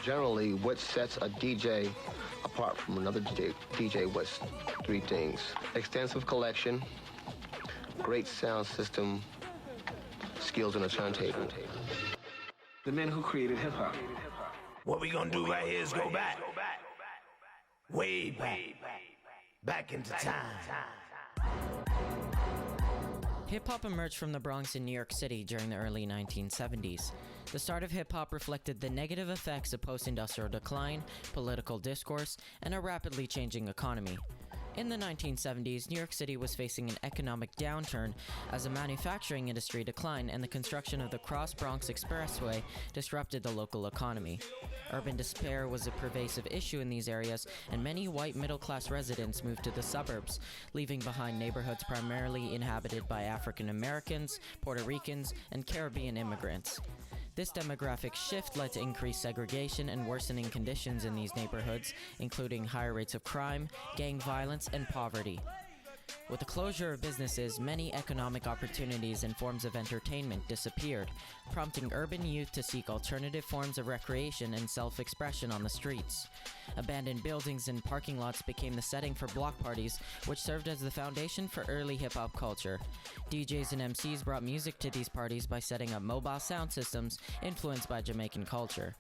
Generally, what sets a DJ apart from another DJ was three things: extensive collection, great sound system, skills on a turntable. The men who created hip-hop. What we gonna do right here is go back. Way back. Back into time. Hip-hop emerged from the Bronx in New York City during the early 1970s. The start of hip-hop reflected the negative effects of post-industrial decline, political discourse, and a rapidly changing economy. In the 1970s, New York City was facing an economic downturn as the manufacturing industry declined and the construction of the Cross Bronx Expressway disrupted the local economy. Urban despair was a pervasive issue in these areas, and many white middle-class residents moved to the suburbs, leaving behind neighborhoods primarily inhabited by African Americans, Puerto Ricans, and Caribbean immigrants. This demographic shift led to increased segregation and worsening conditions in these neighborhoods, including higher rates of crime, gang violence, and poverty. With the closure of businesses, many economic opportunities and forms of entertainment disappeared, prompting urban youth to seek alternative forms of recreation and self-expression on the streets. Abandoned buildings and parking lots became the setting for block parties, which served as the foundation for early hip-hop culture. DJs and MCs brought music to these parties by setting up mobile sound systems influenced by Jamaican culture.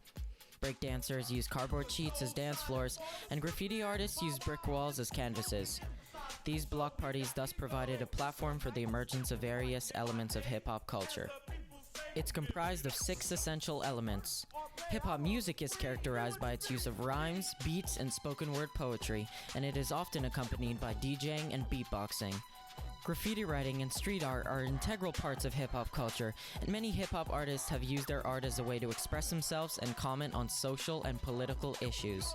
Breakdancers used cardboard sheets as dance floors, and graffiti artists used brick walls as canvases. These block parties thus provided a platform for the emergence of various elements of hip-hop culture. It's comprised of 6 essential elements. Hip-hop music is characterized by its use of rhymes, beats, and spoken word poetry, and it is often accompanied by DJing and beatboxing. Graffiti writing and street art are integral parts of hip-hop culture, and many hip-hop artists have used their art as a way to express themselves and comment on social and political issues.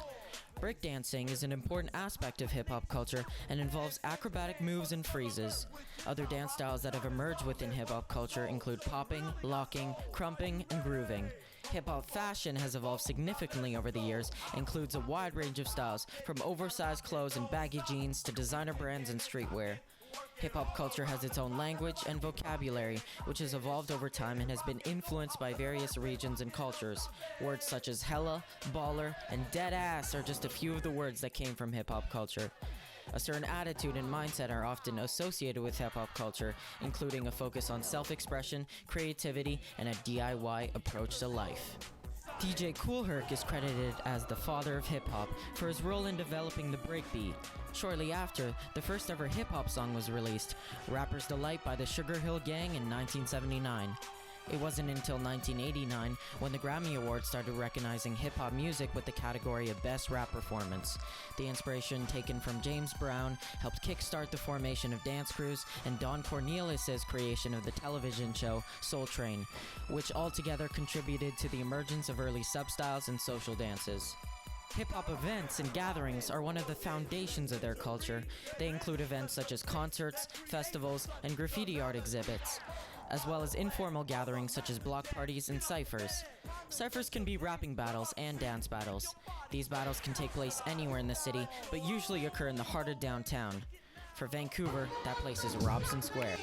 Breakdancing is an important aspect of hip-hop culture and involves acrobatic moves and freezes. Other dance styles that have emerged within hip-hop culture include popping, locking, crumping, and grooving. Hip-hop fashion has evolved significantly over the years and includes a wide range of styles, from oversized clothes and baggy jeans to designer brands and streetwear. Hip-hop culture has its own language and vocabulary, which has evolved over time and has been influenced by various regions and cultures. Words such as hella, baller, and dead ass are just a few of the words that came from hip-hop culture. A certain attitude and mindset are often associated with hip-hop culture, including a focus on self-expression, creativity, and a DIY approach to life. DJ Kool Herc is credited as the father of hip-hop for his role in developing the breakbeat. Shortly after, the first ever hip-hop song was released, Rapper's Delight by the Sugar Hill Gang in 1979. It wasn't until 1989 when the Grammy Awards started recognizing hip-hop music with the category of Best Rap Performance. The inspiration taken from James Brown helped kickstart the formation of dance crews and Don Cornelius' creation of the television show Soul Train, which altogether contributed to the emergence of early substyles and social dances. Hip-hop events and gatherings are one of the foundations of their culture. They include events such as concerts, festivals, and graffiti art exhibits, as well as informal gatherings such as block parties and cyphers. Cyphers can be rapping battles and dance battles. These battles can take place anywhere in the city, but usually occur in the heart of downtown. For Vancouver, that place is Robson Square.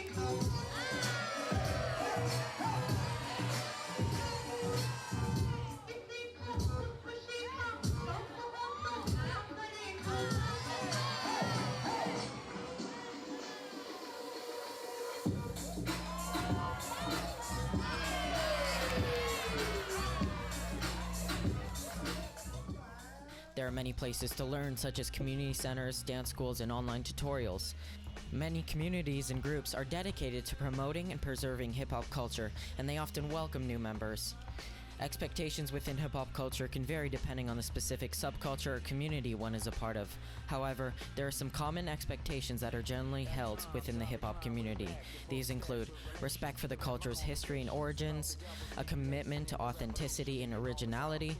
There are many places to learn, such as community centers, dance schools, and online tutorials. Many communities and groups are dedicated to promoting and preserving hip-hop culture, and they often welcome new members. Expectations within hip-hop culture can vary depending on the specific subculture or community one is a part of. However, there are some common expectations that are generally held within the hip-hop community. These include respect for the culture's history and origins, a commitment to authenticity and originality,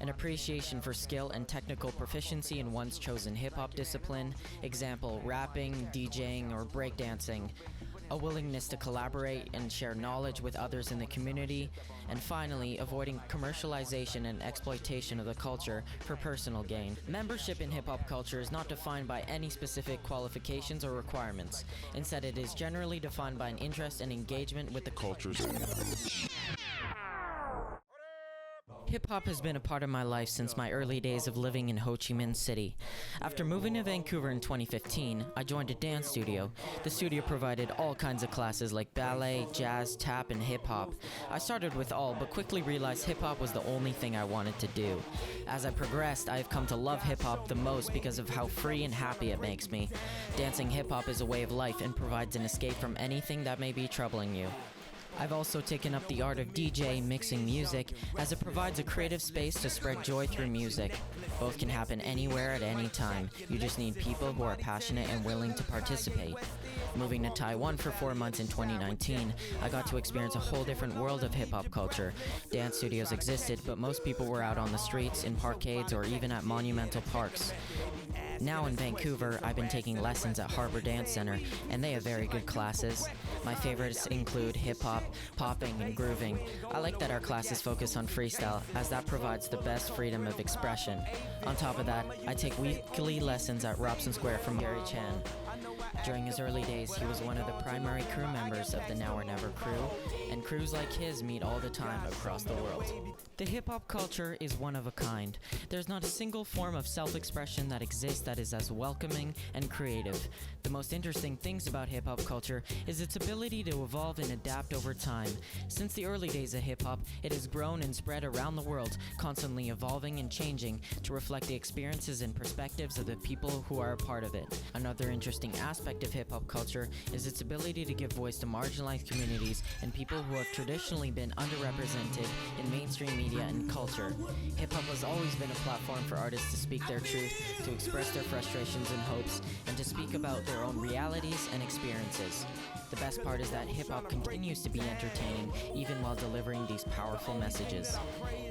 an appreciation for skill and technical proficiency in one's chosen hip-hop discipline, example, rapping, DJing, or breakdancing, a willingness to collaborate and share knowledge with others in the community, and finally, avoiding commercialization and exploitation of the culture for personal gain. Membership in hip-hop culture is not defined by any specific qualifications or requirements. Instead, it is generally defined by an interest and engagement with the culture. Hip hop has been a part of my life since my early days of living in Ho Chi Minh City. After moving to Vancouver in 2015, I joined a dance studio. The studio provided all kinds of classes like ballet, jazz, tap, and hip hop. I started with all, but quickly realized hip hop was the only thing I wanted to do. As I progressed, I have come to love hip hop the most because of how free and happy it makes me. Dancing hip hop is a way of life and provides an escape from anything that may be troubling you. I've also taken up the art of DJ, mixing music, as it provides a creative space to spread joy through music. Both can happen anywhere at any time. You just need people who are passionate and willing to participate. Moving to Taiwan for 4 months in 2019, I got to experience a whole different world of hip-hop culture. Dance studios existed, but most people were out on the streets, in parkades, or even at monumental parks. Now in Vancouver, I've been taking lessons at Harbor Dance Center, and they have very good classes. My favorites include hip-hop, popping, and grooving. I like that our classes focus on freestyle, as that provides the best freedom of expression. On top of that, I take weekly lessons at Robson Square from Gary Chan. During his early days, he was one of the primary crew members of the Now or Never crew, and crews like his meet all the time across the world. The hip-hop culture is one of a kind. There's not a single form of self-expression that exists that is as welcoming and creative. The most interesting things about hip-hop culture is its ability to evolve and adapt over time. Since the early days of hip-hop, it has grown and spread around the world, constantly evolving and changing to reflect the experiences and perspectives of the people who are a part of it. Another interesting aspect of hip-hop culture is its ability to give voice to marginalized communities and people who have traditionally been underrepresented in mainstream media and culture. Hip-hop has always been a platform for artists to speak their truth, to express their frustrations and hopes, and to speak about their own realities and experiences. The best part is that hip-hop continues to be entertaining even while delivering these powerful messages.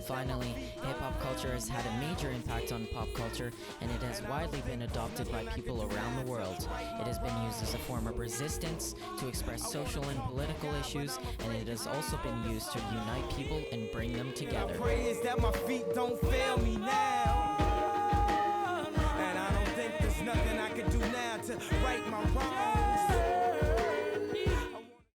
Finally, hip-hop culture has had a major impact on pop culture, and it has widely been adopted by people around the world. It has been used as a form of resistance, to express social and political issues, and it has also been used to unite people and bring them together. Pray is that my feet don't fail me now.